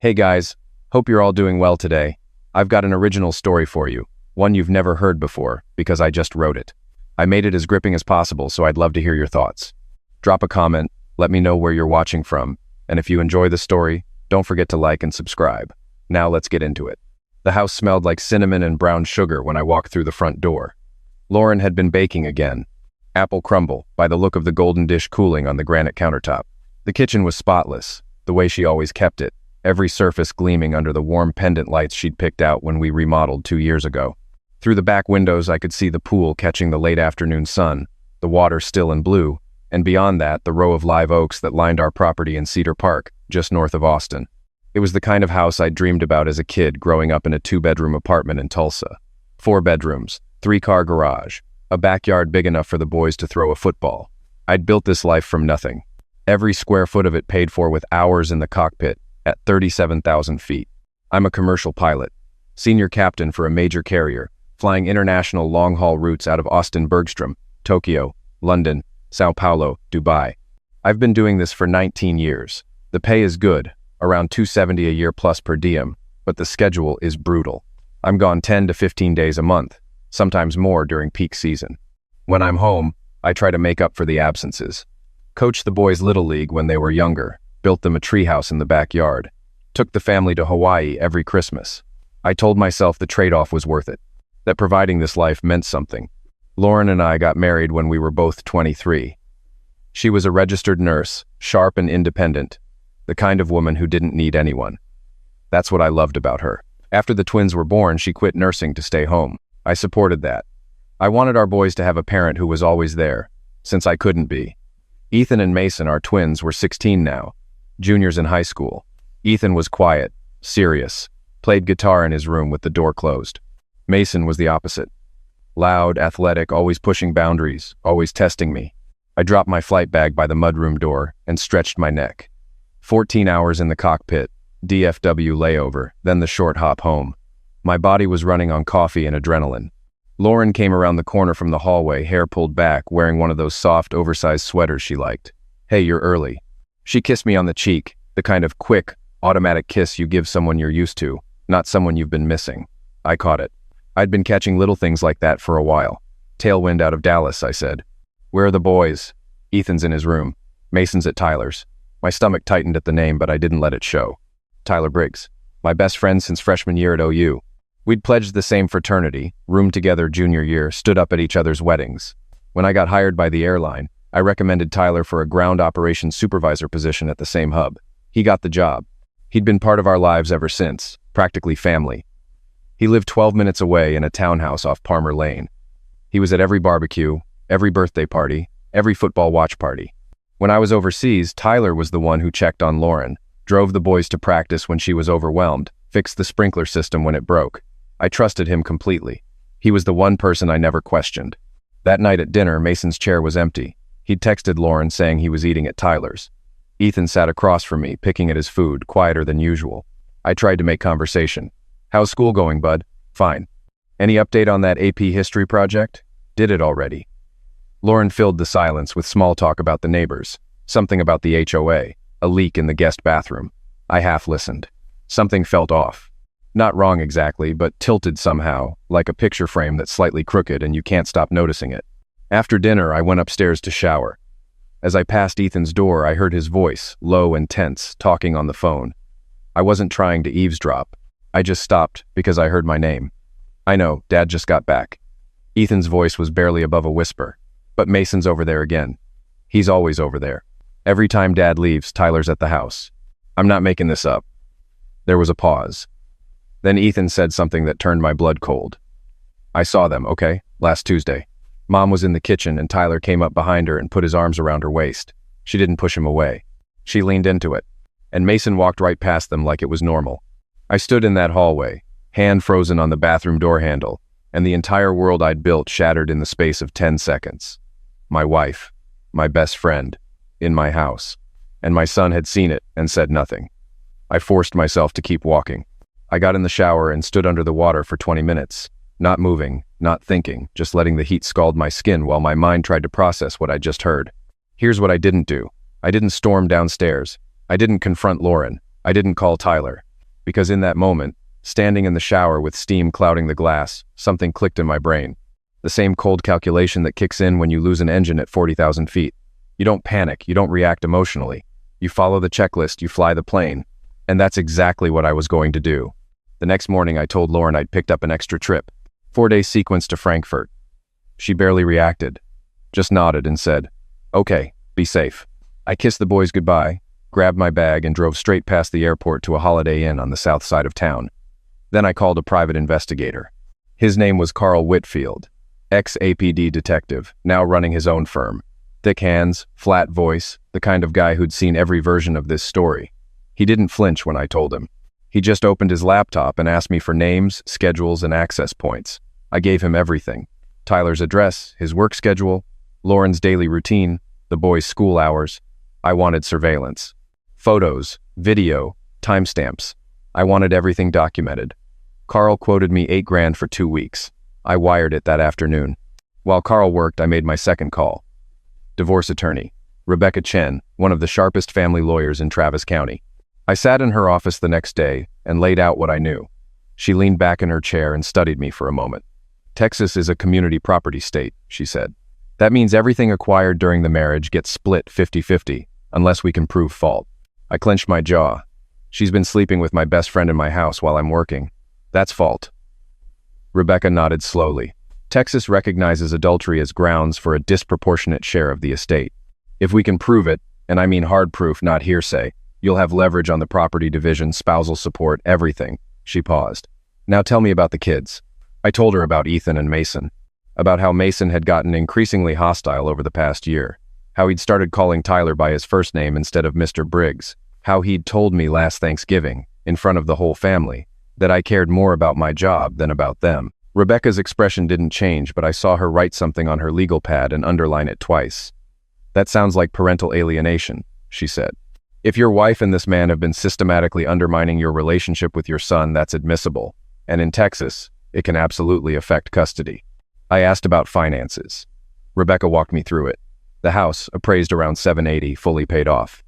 Hey guys, hope you're all doing well today. I've got an original story for you, one you've never heard before, because I just wrote it. I made it as gripping as possible, so I'd love to hear your thoughts. Drop a comment, let me know where you're watching from, and if you enjoy the story, don't forget to like and subscribe. Now let's get into it. The house smelled like cinnamon and brown sugar when I walked through the front door. Lauren had been baking again. Apple crumble, by the look of the golden dish cooling on the granite countertop. The kitchen was spotless, the way she always kept it. Every surface gleaming under the warm pendant lights she'd picked out when we remodeled 2 years ago. Through the back windows, I could see the pool catching the late afternoon sun, the water still and blue, and beyond that, the row of live oaks that lined our property in Cedar Park, just north of Austin. It was the kind of house I'd dreamed about as a kid growing up in a 2-bedroom apartment in Tulsa. 4 bedrooms, 3-car garage, a backyard big enough for the boys to throw a football. I'd built this life from nothing. Every square foot of it paid for with hours in the cockpit, at 37,000 feet. I'm a commercial pilot, senior captain for a major carrier, flying international long-haul routes out of Austin Bergstrom, Tokyo, London, Sao Paulo, Dubai. I've been doing this for 19 years. The pay is good, around $270 a year plus per diem, but the schedule is brutal. I'm gone 10 to 15 days a month, sometimes more during peak season. When I'm home, I try to make up for the absences. Coached the boys' Little League when they were younger, built them a treehouse in the backyard, took the family to Hawaii every Christmas. I told myself the trade-off was worth it, that providing this life meant something. Lauren and I got married when we were both 23. She was a registered nurse, sharp and independent, the kind of woman who didn't need anyone. That's what I loved about her. After the twins were born, she quit nursing to stay home. I supported that. I wanted our boys to have a parent who was always there, since I couldn't be. Ethan and Mason, our twins, were 16 now, juniors in high school. Ethan was quiet, serious, played guitar in his room with the door closed. Mason was the opposite. Loud, athletic, always pushing boundaries, always testing me. I dropped my flight bag by the mudroom door and stretched my neck. 14 hours in the cockpit, DFW layover, then the short hop home. My body was running on coffee and adrenaline. Lauren came around the corner from the hallway, hair pulled back, wearing one of those soft, oversized sweaters she liked. "Hey, you're early." She kissed me on the cheek, the kind of quick, automatic kiss you give someone you're used to, not someone you've been missing. I caught it. I'd been catching little things like that for a while. "Tailwind out of Dallas," I said. "Where are the boys?" "Ethan's in his room. Mason's at Tyler's." My stomach tightened at the name, but I didn't let it show. Tyler Briggs, my best friend since freshman year at OU. We'd pledged the same fraternity, roomed together junior year, stood up at each other's weddings. When I got hired by the airline, I recommended Tyler for a ground operations supervisor position at the same hub. He got the job. He'd been part of our lives ever since, practically family. He lived 12 minutes away in a townhouse off Palmer Lane. He was at every barbecue, every birthday party, every football watch party. When I was overseas, Tyler was the one who checked on Lauren, drove the boys to practice when she was overwhelmed, fixed the sprinkler system when it broke. I trusted him completely. He was the one person I never questioned. That night at dinner, Mason's chair was empty. He'd texted Lauren saying he was eating at Tyler's. Ethan sat across from me, picking at his food, quieter than usual. I tried to make conversation. "How's school going, bud?" "Fine." "Any update on that AP history project?" "Did it already." Lauren filled the silence with small talk about the neighbors, something about the HOA, a leak in the guest bathroom. I half listened. Something felt off. Not wrong exactly, but tilted somehow, like a picture frame that's slightly crooked and you can't stop noticing it. After dinner, I went upstairs to shower. As I passed Ethan's door, I heard his voice, low and tense, talking on the phone. I wasn't trying to eavesdrop. I just stopped because I heard my name. "I know, Dad just got back." Ethan's voice was barely above a whisper. "But Mason's over there again. He's always over there. Every time Dad leaves, Tyler's at the house. I'm not making this up." There was a pause. Then Ethan said something that turned my blood cold. "I saw them, okay? Last Tuesday. Mom was in the kitchen and Tyler came up behind her and put his arms around her waist. She didn't push him away. She leaned into it. And Mason walked right past them like it was normal. I stood in that hallway, hand frozen on the bathroom door handle, and the entire world I'd built shattered in the space of 10 seconds. My wife, my best friend, in my house. And my son had seen it and said nothing. I forced myself to keep walking. I got in the shower and stood under the water for 20 minutes. Not moving, not thinking, just letting the heat scald my skin while my mind tried to process what I just heard. Here's what I didn't do. I didn't storm downstairs. I didn't confront Lauren. I didn't call Tyler. because in that moment, standing in the shower with steam clouding the glass, something clicked in my brain. The same cold calculation that kicks in when you lose an engine at 40,000 feet. You don't panic, you don't react emotionally. You follow the checklist, you fly the plane. And that's exactly what I was going to do. The next morning I told Lauren I'd picked up an extra trip. 4-day sequence to Frankfurt. She barely reacted, just nodded and said, "Okay, be safe." I kissed the boys goodbye, grabbed my bag and drove straight past the airport to a Holiday Inn on the south side of town. Then I called a private investigator. His name was Carl Whitfield, ex-APD detective, now running his own firm. Thick hands, flat voice, the kind of guy who'd seen every version of this story. He didn't flinch when I told him. He just opened his laptop and asked me for names, schedules, and access points. I gave him everything. Tyler's address, his work schedule, Lauren's daily routine, the boys' school hours. I wanted surveillance. Photos, video, timestamps. I wanted everything documented. Carl quoted me $8,000 for 2 weeks. I wired it that afternoon. While Carl worked, I made my second call. Divorce attorney, Rebecca Chen, one of the sharpest family lawyers in Travis County. I sat in her office the next day and laid out what I knew. She leaned back in her chair and studied me for a moment. "Texas is a community property state," she said. "That means everything acquired during the marriage gets split 50-50, unless we can prove fault." I clenched my jaw. "She's been sleeping with my best friend in my house while I'm working. That's fault." Rebecca nodded slowly. "Texas recognizes adultery as grounds for a disproportionate share of the estate. If we can prove it, and I mean hard proof, not hearsay, you'll have leverage on the property division, spousal support, everything." She paused. "Now tell me about the kids." I told her about Ethan and Mason, about how Mason had gotten increasingly hostile over the past year, how he'd started calling Tyler by his first name instead of Mr. Briggs, how he'd told me last Thanksgiving, in front of the whole family, that I cared more about my job than about them. Rebecca's expression didn't change, but I saw her write something on her legal pad and underline it twice. "That sounds like parental alienation," she said. "If your wife and this man have been systematically undermining your relationship with your son, that's admissible. And in Texas, it can absolutely affect custody." I asked about finances. Rebecca walked me through it. The house, appraised around $780, fully paid off.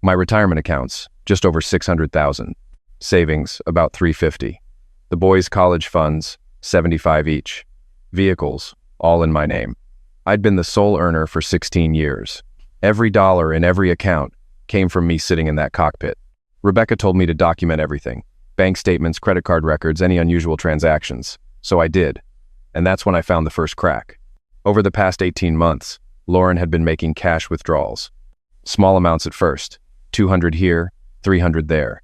My retirement accounts, just over $600,000. Savings, about $350. The boys' college funds, $75 each. Vehicles, all in my name. I'd been the sole earner for 16 years. Every dollar in every account came from me sitting in that cockpit. Rebecca told me to document everything. Bank statements, credit card records, any unusual transactions. So I did. And that's when I found the first crack. Over the past 18 months, Lauren had been making cash withdrawals. Small amounts at first. 200 here, 300 there.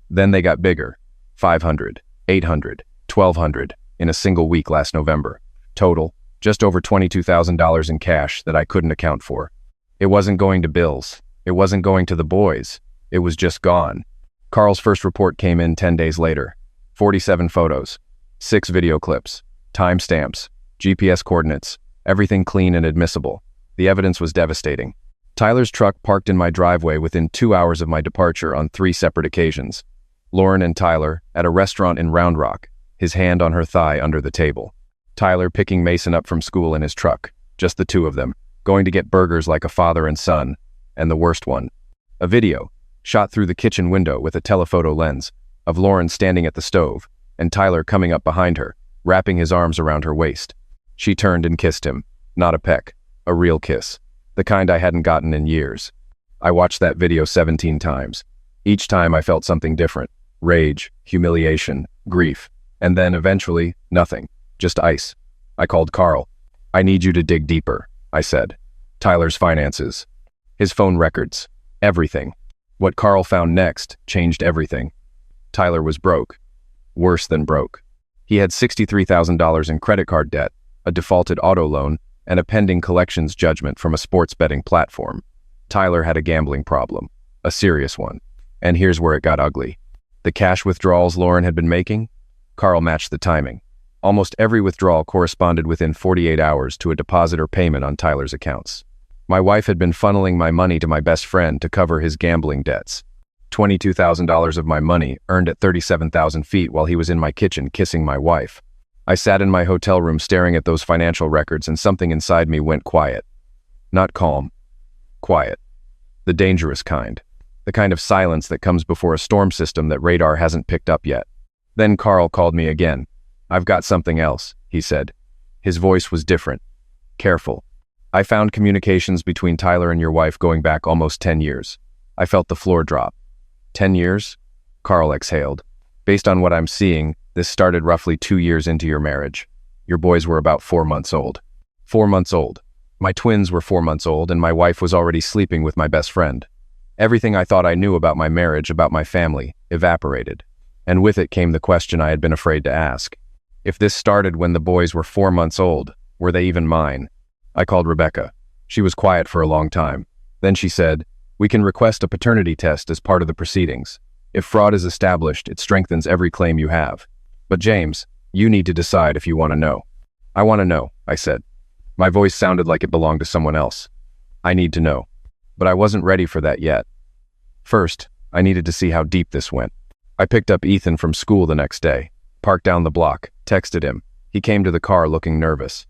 Then they got bigger. 500, 800, 1,200 in a single week last November. Total, just over $22,000 in cash that I couldn't account for. It wasn't going to bills. It wasn't going to the boys. It was just gone. Carl's first report came in 10 days later. 47 photos, 6 video clips, timestamps, GPS coordinates, everything clean and admissible. The evidence was devastating. Tyler's truck parked in my driveway within 2 hours of my departure on 3 separate occasions. Lauren and Tyler at a restaurant in Round Rock, his hand on her thigh under the table. Tyler picking Mason up from school in his truck, just the two of them, going to get burgers like a father and son. And the worst one, a video, shot through the kitchen window with a telephoto lens, of Lauren standing at the stove, and Tyler coming up behind her, wrapping his arms around her waist. She turned and kissed him, not a peck, a real kiss, the kind I hadn't gotten in years. I watched that video 17 times. Each time I felt something different, rage, humiliation, grief, and then eventually, nothing, just ice. I called Carl. "I need you to dig deeper," I said. Tyler's finances, his phone records, everything. What Carl found next changed everything. Tyler was broke. Worse than broke. He had $63,000 in credit card debt, a defaulted auto loan, and a pending collections judgment from a sports betting platform. Tyler had a gambling problem, a serious one. And here's where it got ugly. The cash withdrawals Lauren had been making? Carl matched the timing. Almost every withdrawal corresponded within 48 hours to a deposit or payment on Tyler's accounts. My wife had been funneling my money to my best friend to cover his gambling debts. $22,000 of my money earned at 37,000 feet while he was in my kitchen kissing my wife. I sat in my hotel room staring at those financial records, and something inside me went quiet. Not calm. Quiet. The dangerous kind. The kind of silence that comes before a storm system that radar hasn't picked up yet. Then Carl called me again. "I've got something else," he said. His voice was different. Careful. "I found communications between Tyler and your wife going back almost 10 years. I felt the floor drop. 10 years? Carl exhaled. "Based on what I'm seeing, this started roughly 2 years into your marriage. Your boys were about 4 months old. 4 months old. My twins were 4 months old, and my wife was already sleeping with my best friend. Everything I thought I knew about my marriage, about my family, evaporated. And with it came the question I had been afraid to ask. If this started when the boys were 4 months old, were they even mine?" I called Rebecca. She was quiet for a long time. Then she said, "We can request a paternity test as part of the proceedings. If fraud is established, it strengthens every claim you have. But James, you need to decide if you want to know." "I want to know," I said. My voice sounded like it belonged to someone else. "I need to know." But I wasn't ready for that yet. First, I needed to see how deep this went. I picked up Ethan from school the next day, parked down the block, texted him. He came to the car looking nervous.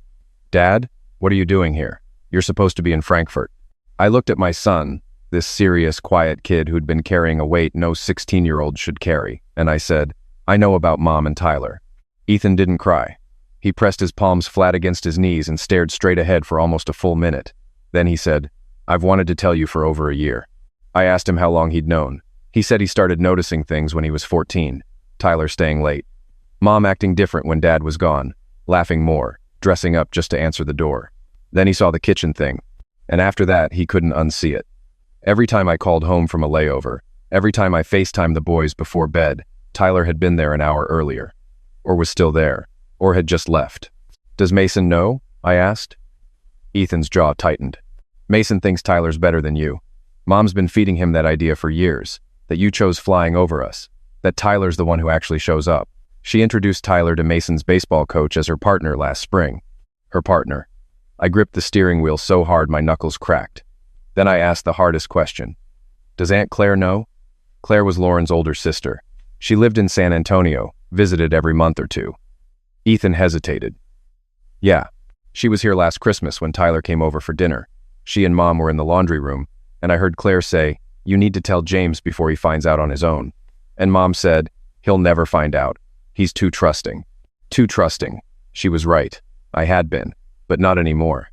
"Dad, what are you doing here? You're supposed to be in Frankfurt." I looked at my son, this serious, quiet kid who'd been carrying a weight no 16-year-old should carry, and I said, "I know about Mom and Tyler." Ethan didn't cry. He pressed his palms flat against his knees and stared straight ahead for almost a full minute. Then he said, "I've wanted to tell you for over a year." I asked him how long he'd known. He said he started noticing things when he was 14. Tyler staying late. Mom acting different when Dad was gone. Laughing more. Dressing up just to answer the door. Then he saw the kitchen thing. And after that, he couldn't unsee it. Every time I called home from a layover, every time I FaceTimed the boys before bed, Tyler had been there an hour earlier. Or was still there. Or had just left. "Does Mason know?" I asked. Ethan's jaw tightened. "Mason thinks Tyler's better than you. Mom's been feeding him that idea for years, that you chose flying over us, that Tyler's the one who actually shows up. She introduced Tyler to Mason's baseball coach as her partner last spring." Her partner. I gripped the steering wheel so hard my knuckles cracked. Then I asked the hardest question. "Does Aunt Claire know?" Claire was Lauren's older sister. She lived in San Antonio, visited every month or two. Ethan hesitated. "Yeah. She was here last Christmas when Tyler came over for dinner. She and Mom were in the laundry room, and I heard Claire say, 'You need to tell James before he finds out on his own.' And Mom said, 'He'll never find out. He's too trusting.' Too trusting. She was right. I had been, but not anymore.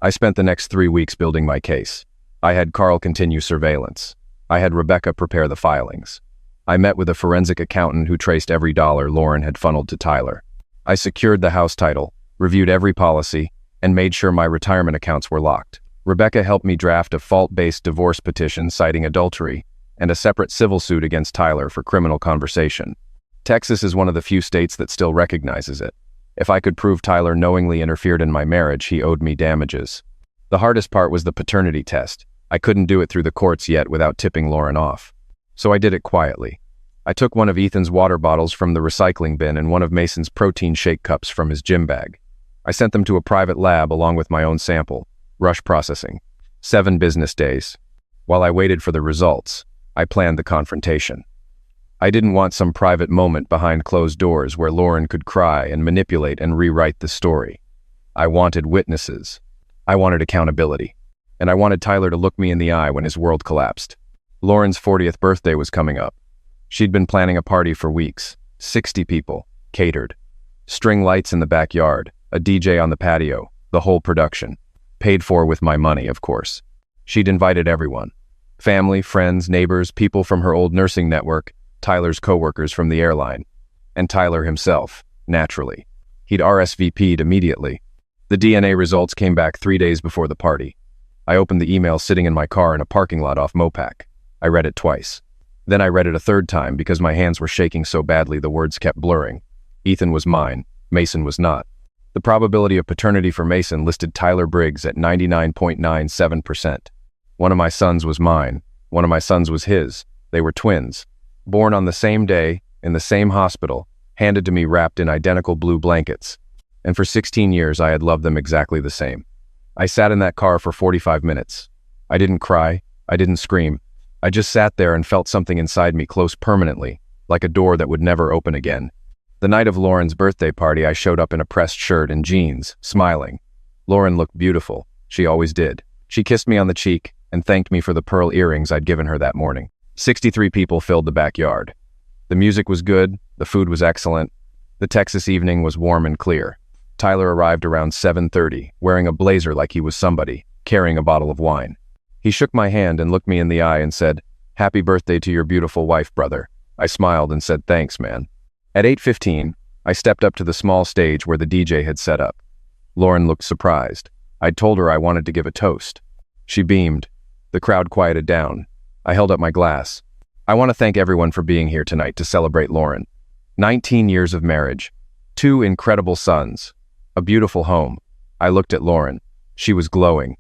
I spent the next 3 weeks building my case. I had Carl continue surveillance. I had Rebecca prepare the filings. I met with a forensic accountant who traced every dollar Lauren had funneled to Tyler. I secured the house title, reviewed every policy, and made sure my retirement accounts were locked. Rebecca helped me draft a fault-based divorce petition citing adultery and a separate civil suit against Tyler for criminal conversation. Texas is one of the few states that still recognizes it. If I could prove Tyler knowingly interfered in my marriage, he owed me damages. The hardest part was the paternity test. I couldn't do it through the courts yet without tipping Lauren off. So I did it quietly. I took one of Ethan's water bottles from the recycling bin and one of Mason's protein shake cups from his gym bag. I sent them to a private lab along with my own sample. Rush processing. 7 business days. While I waited for the results, I planned the confrontation. I didn't want some private moment behind closed doors where Lauren could cry and manipulate and rewrite the story. I wanted witnesses. I wanted accountability. And I wanted Tyler to look me in the eye when his world collapsed. Lauren's 40th birthday was coming up. She'd been planning a party for weeks. 60 people. Catered. String lights in the backyard. A DJ on the patio. The whole production. Paid for with my money, of course. She'd invited everyone. Family, friends, neighbors, people from her old nursing network, Tyler's coworkers from the airline. And Tyler himself, naturally. He'd RSVP'd immediately. The DNA results came back 3 days before the party. I opened the email sitting in my car in a parking lot off Mopac. I read it twice. Then I read it a third time because my hands were shaking so badly the words kept blurring. Ethan was mine. Mason was not. The probability of paternity for Mason listed Tyler Briggs at 99.97%. One of my sons was mine. One of my sons was his. They were twins. Born on the same day, in the same hospital, handed to me wrapped in identical blue blankets. And for 16 years I had loved them exactly the same. I sat in that car for 45 minutes. I didn't cry. I didn't scream. I just sat there and felt something inside me close permanently, like a door that would never open again. The night of Lauren's birthday party, I showed up in a pressed shirt and jeans, smiling. Lauren looked beautiful. She always did. She kissed me on the cheek and thanked me for the pearl earrings I'd given her that morning. 63 people filled the backyard. The music was good, the food was excellent. The Texas evening was warm and clear. Tyler arrived around 7:30, wearing a blazer like he was somebody, carrying a bottle of wine. He shook my hand and looked me in the eye and said, "Happy birthday to your beautiful wife, brother." I smiled and said, "Thanks, man." At 8:15, I stepped up to the small stage where the DJ had set up. Lauren looked surprised. I'd told her I wanted to give a toast. She beamed. The crowd quieted down. I held up my glass. "I want to thank everyone for being here tonight to celebrate Lauren. 19 years of marriage, 2 incredible sons, a beautiful home." I looked at Lauren. She was glowing.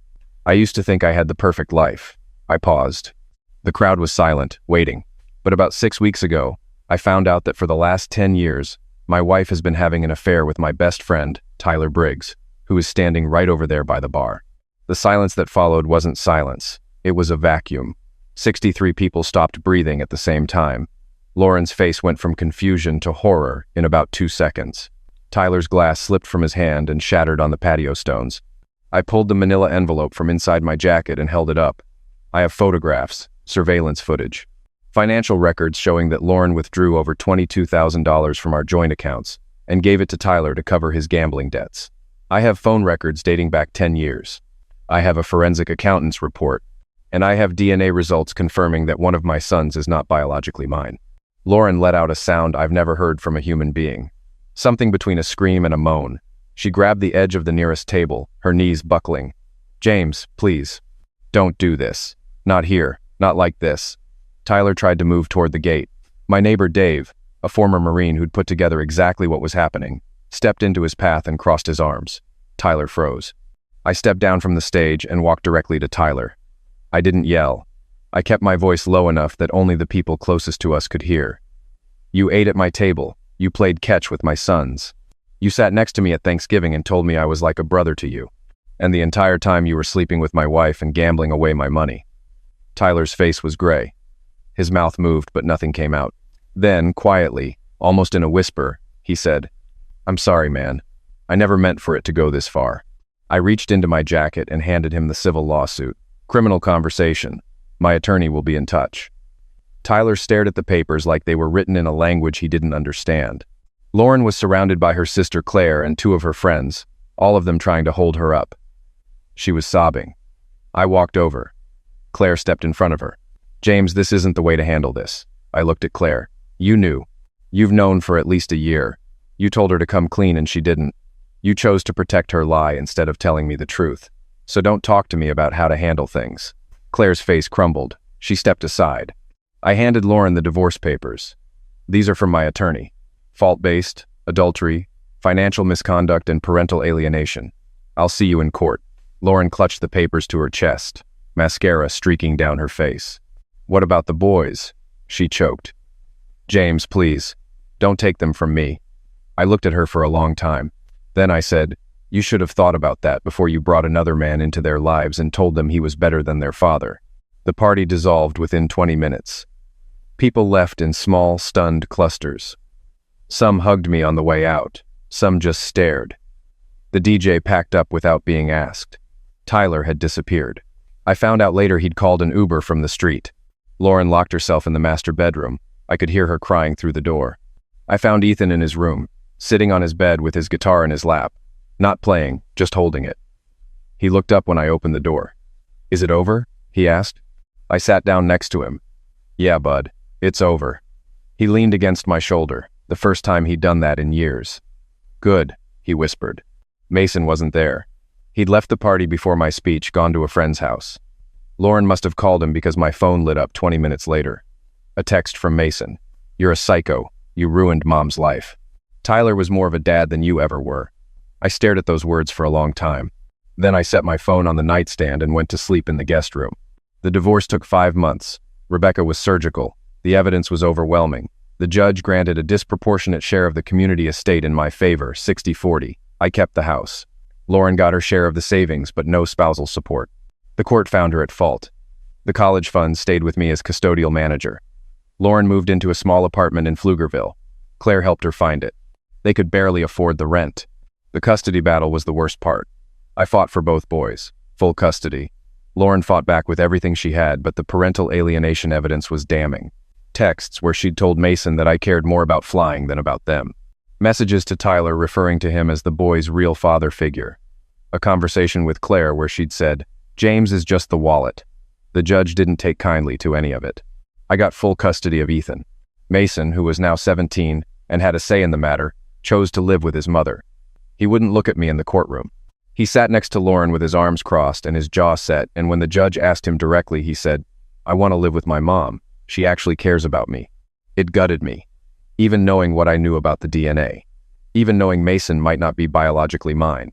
"I used to think I had the perfect life." I paused. The crowd was silent, waiting. But about 6 weeks ago, I found out that for the last 10 years, my wife has been having an affair with my best friend, Tyler Briggs, who is standing right over there by the bar. The silence that followed wasn't silence. It was a vacuum. 63 people stopped breathing at the same time. Lauren's face went from confusion to horror in about 2 seconds. Tyler's glass slipped from his hand and shattered on the patio stones. I pulled the manila envelope from inside my jacket and held it up. I have photographs, surveillance footage, financial records showing that Lauren withdrew over $22,000 from our joint accounts and gave it to Tyler to cover his gambling debts. I have phone records dating back 10 years. I have a forensic accountant's report, and I have DNA results confirming that one of my sons is not biologically mine. Lauren let out a sound I've never heard from a human being. Something between a scream and a moan. She grabbed the edge of the nearest table, her knees buckling. "James, please. Don't do this. Not here. Not like this." Tyler tried to move toward the gate. My neighbor Dave, a former Marine who'd put together exactly what was happening, stepped into his path and crossed his arms. Tyler froze. I stepped down from the stage and walked directly to Tyler. I didn't yell. I kept my voice low enough that only the people closest to us could hear. "You ate at my table. You played catch with my sons. You sat next to me at Thanksgiving and told me I was like a brother to you. And the entire time you were sleeping with my wife and gambling away my money." Tyler's face was gray. His mouth moved, but nothing came out. Then, quietly, almost in a whisper, he said, "I'm sorry, man. I never meant for it to go this far." I reached into my jacket and handed him the civil lawsuit. "Criminal conversation. My attorney will be in touch." Tyler stared at the papers like they were written in a language he didn't understand. Lauren was surrounded by her sister Claire and 2 of her friends, all of them trying to hold her up. She was sobbing. I walked over. Claire stepped in front of her. "James, this isn't the way to handle this." I looked at Claire. "You knew. You've known for at least a year. You told her to come clean and she didn't. You chose to protect her lie instead of telling me the truth. So don't talk to me about how to handle things." Claire's face crumbled. She stepped aside. I handed Lauren the divorce papers. "These are from my attorney. Fault-based, adultery, financial misconduct, and parental alienation. I'll see you in court." Lauren clutched the papers to her chest, mascara streaking down her face. "What about the boys?" She choked. "James, please, don't take them from me." I looked at her for a long time. Then I said, "You should have thought about that before you brought another man into their lives and told them he was better than their father." The party dissolved within 20 minutes. People left in small, stunned clusters. Some hugged me on the way out. Some just stared. The DJ packed up without being asked. Tyler had disappeared. I found out later he'd called an Uber from the street. Lauren locked herself in the master bedroom. I could hear her crying through the door. I found Ethan in his room, sitting on his bed with his guitar in his lap. Not playing, just holding it. He looked up when I opened the door. "Is it over?" he asked. I sat down next to him. "Yeah, bud, it's over." He leaned against my shoulder, the first time he'd done that in years. "Good," he whispered. Mason wasn't there. He'd left the party before my speech, gone to a friend's house. Lauren must have called him because my phone lit up 20 minutes later. A text from Mason. "You're a psycho. You ruined Mom's life. Tyler was more of a dad than you ever were." I stared at those words for a long time. Then I set my phone on the nightstand and went to sleep in the guest room. The divorce took 5 months. Rebecca was surgical. The evidence was overwhelming. The judge granted a disproportionate share of the community estate in my favor, 60-40. I kept the house. Lauren got her share of the savings, but no spousal support. The court found her at fault. The college fund stayed with me as custodial manager. Lauren moved into a small apartment in Pflugerville. Claire helped her find it. They could barely afford the rent. The custody battle was the worst part. I fought for both boys, full custody. Lauren fought back with everything she had, but the parental alienation evidence was damning. Texts where she'd told Mason that I cared more about flying than about them. Messages to Tyler referring to him as the boy's real father figure. A conversation with Claire where she'd said, "James is just the wallet." The judge didn't take kindly to any of it. I got full custody of Ethan. Mason, who was now 17 and had a say in the matter, chose to live with his mother. He wouldn't look at me in the courtroom. He sat next to Lauren with his arms crossed and his jaw set, and when the judge asked him directly, he said, "I want to live with my mom. She actually cares about me." It gutted me, even knowing what I knew about the DNA, even knowing Mason might not be biologically mine.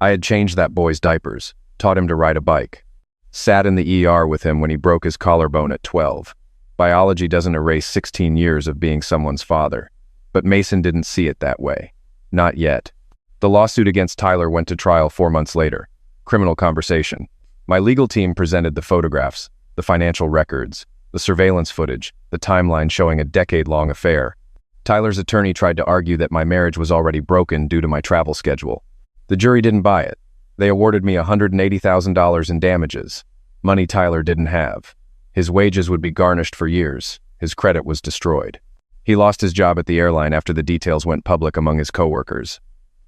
I had changed that boy's diapers, taught him to ride a bike, sat in the ER with him when he broke his collarbone at 12. Biology doesn't erase 16 years of being someone's father, but Mason didn't see it that way. Not yet. The lawsuit against Tyler went to trial 4 months later. Criminal conversation. My legal team presented the photographs, the financial records, the surveillance footage, the timeline showing a decade-long affair. Tyler's attorney tried to argue that my marriage was already broken due to my travel schedule. The jury didn't buy it. They awarded me $180,000 in damages, money Tyler didn't have. His wages would be garnished for years. His credit was destroyed. He lost his job at the airline after the details went public among his coworkers.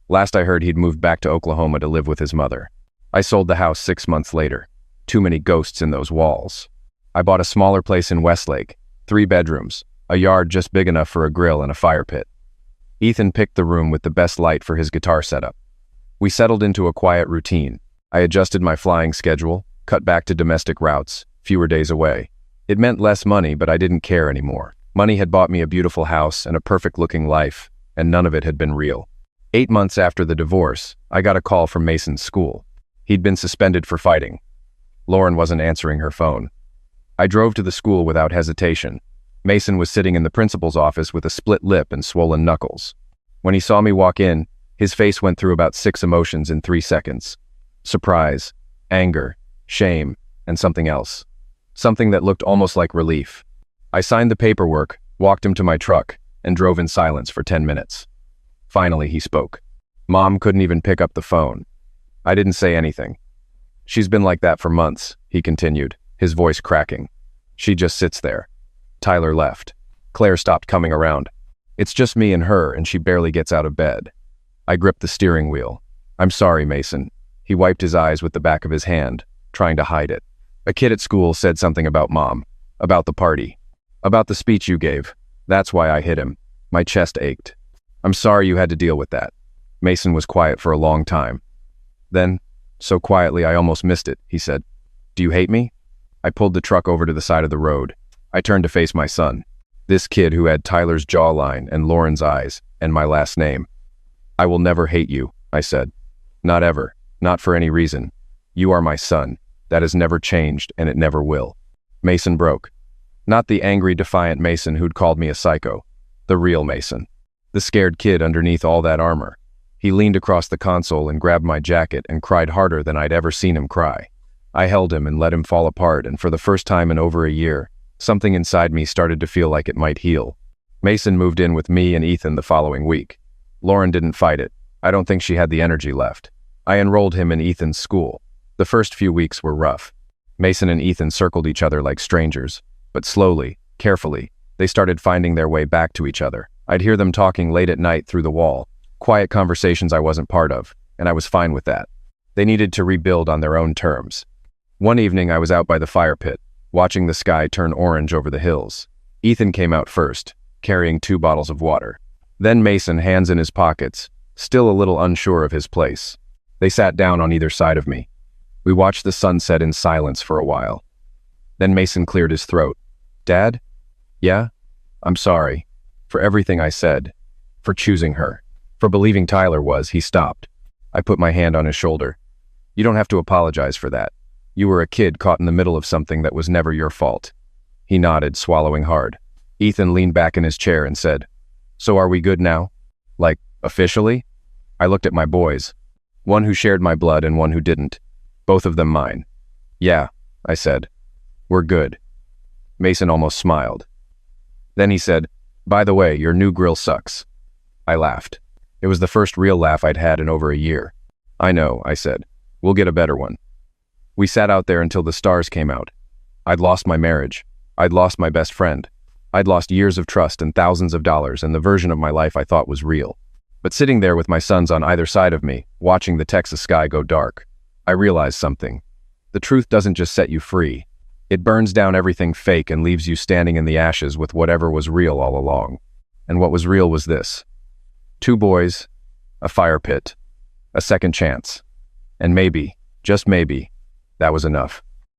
Last I heard, he'd moved back to Oklahoma to live with his mother. I sold the house 6 months later. Too many ghosts in those walls. I bought a smaller place in Westlake, 3 bedrooms, a yard just big enough for a grill and a fire pit. Ethan picked the room with the best light for his guitar setup. We settled into a quiet routine. I adjusted my flying schedule, cut back to domestic routes, fewer days away. It meant less money, but I didn't care anymore. Money had bought me a beautiful house and a perfect-looking life, and none of it had been real. 8 months after the divorce, I got a call from Mason's school. He'd been suspended for fighting. Lauren wasn't answering her phone. I drove to the school without hesitation. Mason was sitting in the principal's office with a split lip and swollen knuckles. When he saw me walk in, his face went through about 6 emotions in 3 seconds. Surprise, anger, shame, and something else. Something that looked almost like relief. I signed the paperwork, walked him to my truck, and drove in silence for 10 minutes. Finally, he spoke. Mom couldn't even pick up the phone. I didn't say anything. "She's been like that for months," he continued, his voice cracking. "She just sits there." Tyler left. Claire stopped coming around. "It's just me and her, and she barely gets out of bed." I gripped the steering wheel. "I'm sorry, Mason." He wiped his eyes with the back of his hand, trying to hide it. "A kid at school said something about Mom, about the party, about the speech you gave. That's why I hit him." My chest ached. "I'm sorry you had to deal with that." Mason was quiet for a long time. Then, so quietly I almost missed it, he said, "Do you hate me?" I pulled the truck over to the side of the road. I turned to face my son. This kid who had Tyler's jawline and Lauren's eyes and my last name. "I will never hate you," I said. "Not ever, not for any reason. You are my son. That has never changed, and it never will." Mason broke. Not the angry, defiant Mason who'd called me a psycho. The real Mason. The scared kid underneath all that armor. He leaned across the console and grabbed my jacket and cried harder than I'd ever seen him cry. I held him and let him fall apart, and for the first time in over a year, something inside me started to feel like it might heal. Mason moved in with me and Ethan the following week. Lauren didn't fight it. I don't think she had the energy left. I enrolled him in Ethan's school. The first few weeks were rough. Mason and Ethan circled each other like strangers, but slowly, carefully, they started finding their way back to each other. I'd hear them talking late at night through the wall, quiet conversations I wasn't part of, and I was fine with that. They needed to rebuild on their own terms. One evening I was out by the fire pit, watching the sky turn orange over the hills. Ethan came out first, carrying 2 bottles of water. Then Mason, hands in his pockets, still a little unsure of his place. They sat down on either side of me. We watched the sunset in silence for a while. Then Mason cleared his throat. "Dad? Yeah? I'm sorry. For everything I said. For choosing her. For believing Tyler was." He stopped. I put my hand on his shoulder. "You don't have to apologize for that. You were a kid caught in the middle of something that was never your fault." He nodded, swallowing hard. Ethan leaned back in his chair and said, "So are we good now? Like, officially?" I looked at my boys. One who shared my blood and one who didn't. Both of them mine. "Yeah," I said. "We're good." Mason almost smiled. Then he said, "By the way, your new grill sucks." I laughed. It was the first real laugh I'd had in over a year. "I know," I said. "We'll get a better one." We sat out there until the stars came out. I'd lost my marriage. I'd lost my best friend. I'd lost years of trust and thousands of dollars and the version of my life I thought was real. But sitting there with my sons on either side of me, watching the Texas sky go dark, I realized something. The truth doesn't just set you free. It burns down everything fake and leaves you standing in the ashes with whatever was real all along. And what was real was this. 2 boys, a fire pit, a second chance. And maybe, just maybe, that was enough.